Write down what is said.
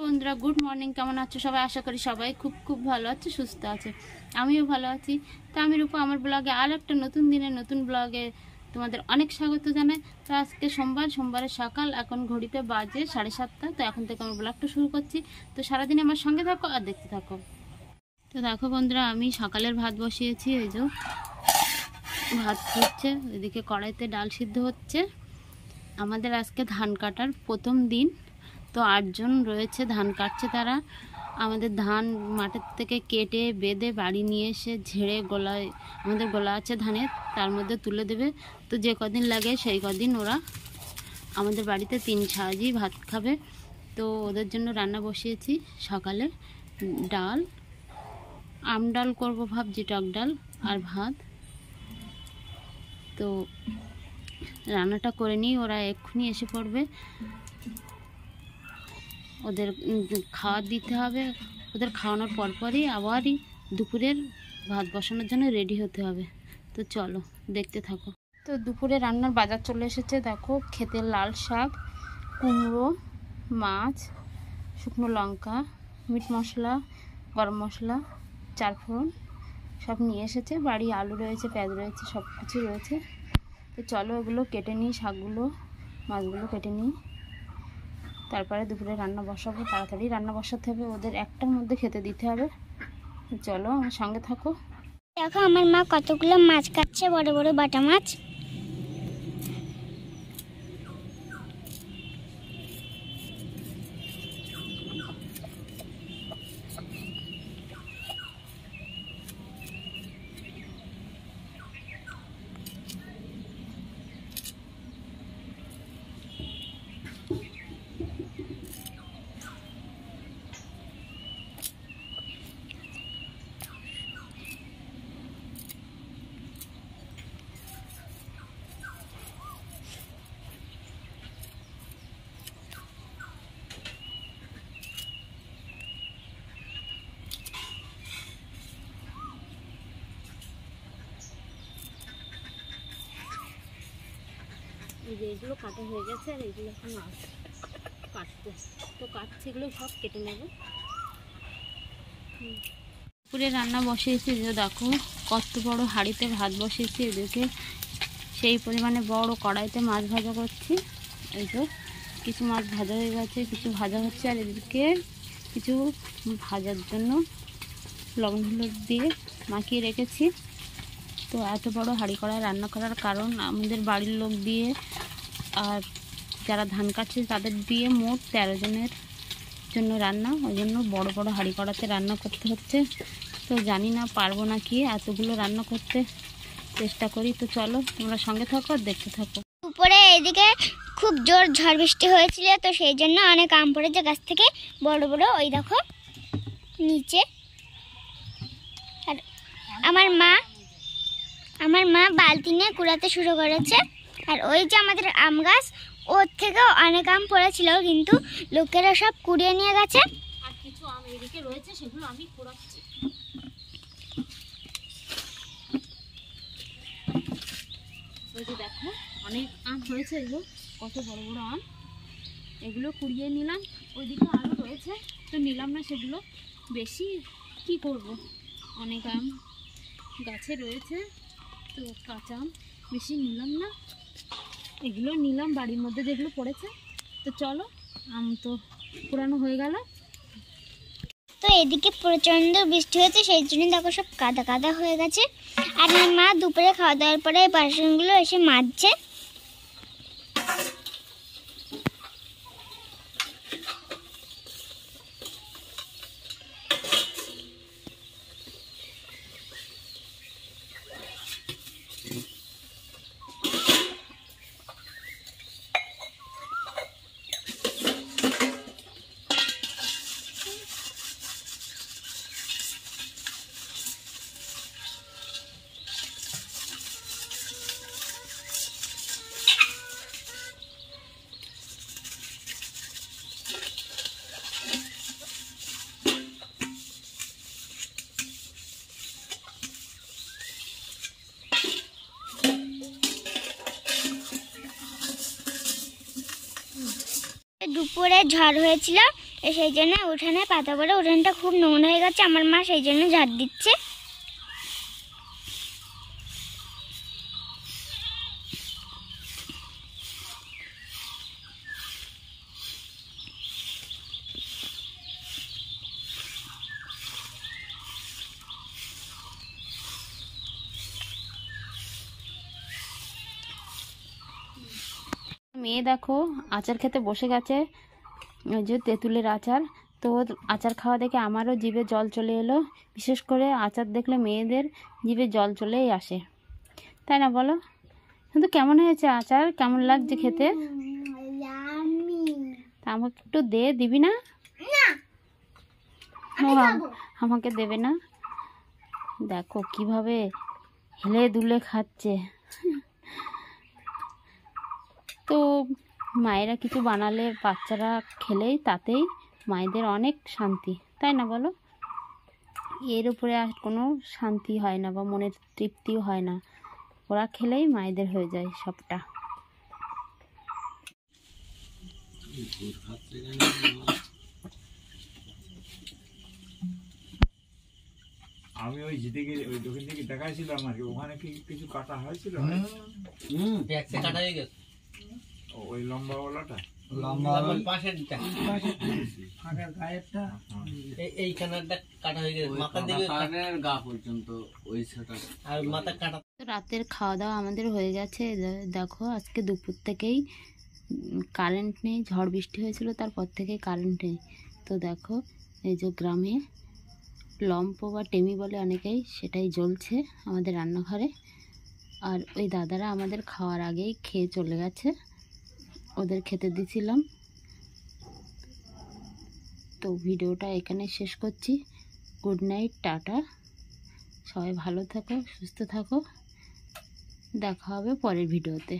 বন্ধুরা, good morning. কেমন আছো সবাই? আশা করি সবাই খুব খুব ভালো আছে, সুস্থ আছে। আমিও ভালো আছি। তো আমি রূপা, আমার ব্লগে আর একটা নতুন দিনে নতুন ব্লগে তোমাদের অনেক স্বাগত জানাই। তো আজকে সোমবারের সকাল, এখন ঘড়িতে বাজে 7:30। তো এখন থেকে আমার ব্লগটা শুরু করছি। তো সারাদিন আমার সঙ্গে থাকো আর দেখতে থাকো। তো দেখো বন্ধুরা, আমি সকালের ভাত বসিয়েছি। এই যে ভাত হচ্ছে, এদিকে কড়াইতে ডাল সিদ্ধ হচ্ছে। আমাদের আজকে ধান কাটার প্রথম দিন। তো 8 জন রয়েছে, ধান কাটছে তারা। আমাদের ধান মাঠের থেকে কেটে বেঁধে বাড়ি নিয়ে এসে ঝেড়ে গোলায়, আমাদের গোলা আছে ধানের, তার মধ্যে তুলে দেবে। তো যে কদিন লাগে সেই কদিন ওরা আমাদের বাড়িতে 3 সাজই ভাত খাবে। তো ওদের জন্য রান্না বসিয়েছি। সকালে ডাল, আম ডাল করবো ভাবছি, টক ডাল আর ভাত। তো রান্নাটা করে নিই, ওরা এক্ষুনি এসে পড়বে। ওদের খাওয়া দিতে হবে। ওদের খাওয়ানোর পরপরই আবারই দুপুরের ভাত বসানোর জন্য রেডি হতে হবে। তো চলো দেখতে থাকো। তো দুপুরে রান্নার বাজার চলে এসেছে। দেখো, ক্ষেতের লাল শাক, কুমড়ো, মাছ, শুকনো লঙ্কা, মিট মশলা, গরম মশলা, 4 ফোড়ন সব নিয়ে এসেছে। বাড়ি আলু রয়েছে, পেঁয়াজ রয়েছে, সব কিছু রয়েছে। তো চলো এগুলো কেটে নিই, শাকগুলো মাছগুলো কেটে নিই, তারপরে দুপুরে রান্না বসাবো। তাড়াতাড়ি রান্না বসাতে হবে, ওদের 1টার মধ্যে খেতে দিতে হবে। চলো আমার সঙ্গে থাকো। দেখো আমার মা কতগুলো মাছ কাটছে, বড় বড় বাটা মাছ। এই যে এগুলো কাটা হয়ে গেছে, আর এগুলো এখন কাটবো। তো কাটছি, এগুলো সব কেটে নেব। দুপুরে রান্না বসিয়েছি। যে দেখো কত বড় হাঁড়িতে ভাত বসিয়েছি। এদিকে সেই পরিমাণে বড় কড়াইতে মাছ ভাজা করছি। এই যে কিছু মাছ ভাজা হয়ে গেছে, কিছু ভাজা হচ্ছে। আর এদিকে কিছু ভাজার জন্য লবণ হলুদ দিয়ে মাখিয়ে রেখেছি। তো এত বড় হাঁড়ি কড়ায় রান্না করার কারণ, আমাদের বাড়ির লোক দিয়ে আর যারা ধান কাটছে তাদের দিয়ে মোট 13 জনের জন্য রান্না। ওই জন্য বড় বড় হাঁড়ি কড়াতে রান্না করতে হচ্ছে। তো জানি না পারবো না কি এতগুলো রান্না করতে, চেষ্টা করি। তো চলো তোমরা সঙ্গে থাকো আর দেখতে থাকো। উপরে এদিকে খুব জোর ঝড় বৃষ্টি হয়েছিল, তো সেই জন্য অনেক আম পড়েছে গাছ থেকে বড় বড়। ওই দেখো নিচে। আর আমার মা বালতি নিয়ে কুড়াতে শুরু করেছে। আর ওই যে আমাদের আম গাছ, ওর থেকেও অনেক আম পড়েছিল, কিন্তু লোকেরা সব কুড়িয়ে নিয়ে গেছে। আর কিছু আম এদিকে রয়েছে, সেগুলো আমি কুড়াচ্ছি। ওই যে দেখো অনেক আম হয়েছে, এগুলো কত বড় বড় আম। এগুলো কুড়িয়ে নিলাম। ওইদিকে আরও রয়েছে, তো নিলাম না সেগুলো। বেশি কি করব, অনেক আম গাছে রয়েছে, তো কাঁচা আম বেশি নিলাম না। এগুলো নিলাম বাড়ির মধ্যে যেগুলো পড়েছে। তো চলো, আম তো পুরানো হয়ে গেল। তো এদিকে প্রচণ্ড বৃষ্টি হয়েছে, সেই জন্য দেখো সব কাদা কাদা হয়ে গেছে। আর আমার মা দুপুরে খাওয়া দাওয়ার পরে এই বাসনগুলো এসে মাজছে। দুপুরে ঝড় হয়েছিল, তো সেই জন্য উঠানে পাতা পড়ে উঠানটা খুব নোংরা হয়ে গেছে। আমার মা সেই জন্য ঝাড় দিচ্ছে। মেয়ে দেখো আচার খেতে বসে গেছে, ওই যে তেঁতুলের আচার। তো আচার খাওয়া দেখে আমারও জিভে জল চলে এলো। বিশেষ করে আচার দেখলে মেয়েদের জিভে জল চলেই আসে, তাই না বলো? কিন্তু কেমন হয়েছে আচার, কেমন লাগছে খেতে? তা আমাকে একটু দিবি না? আমাকে দেবে না? দেখো কিভাবে হেলে দুলে খাচ্ছে। তো মায়েরা কিছু বানালে বাচ্চারা খেলেই তাতেই মায়েদের অনেক শান্তি, তাই না বলো? এর উপরে আর কোনো শান্তি হয় না বা মনের তৃপ্তিও হয় না, ওরা খেলেই মায়েদের হয়ে যায় সবটা। আমি ওই যেদিকে ওই দোকান থেকে দেখাইছিলাম আর কি, ওখানে কি কিছু কাটা হয়েছিল? ব্যাগসে কাটা হয়ে গেছে। ওই লম্বা ওলাটা, লম্বা পাশেরটা, আগের গায়েরটা, এইখানেরটা কাটা হয়ে গেছে, মাথার দিকে গা পর্যন্ত ওই সেটা, আর মাথা কাটা। তো রাতের খাওয়া দাওয়া আমাদের হয়ে গেছে। দেখো আজকে দুপুর থেকেই কারেন্ট নেই, ঝড় বৃষ্টি হয়েছিল তারপর থেকেই কারেন্ট নেই। তো দেখো এই যে গ্রামে লম্প বা টেমি বলে অনেকেই, সেটাই জ্বলছে আমাদের রান্নাঘরে। আর ওই দাদারা আমাদের খাওয়ার আগেই খেয়ে চলে গেছে, ওদের খেতে দিছিলাম। তো ভিডিওটা এখানে শেষ করছি। গুড নাইট, টাটা, সবাই ভালো থাকো, সুস্থ থাকো, দেখা হবে পরের ভিডিওতে।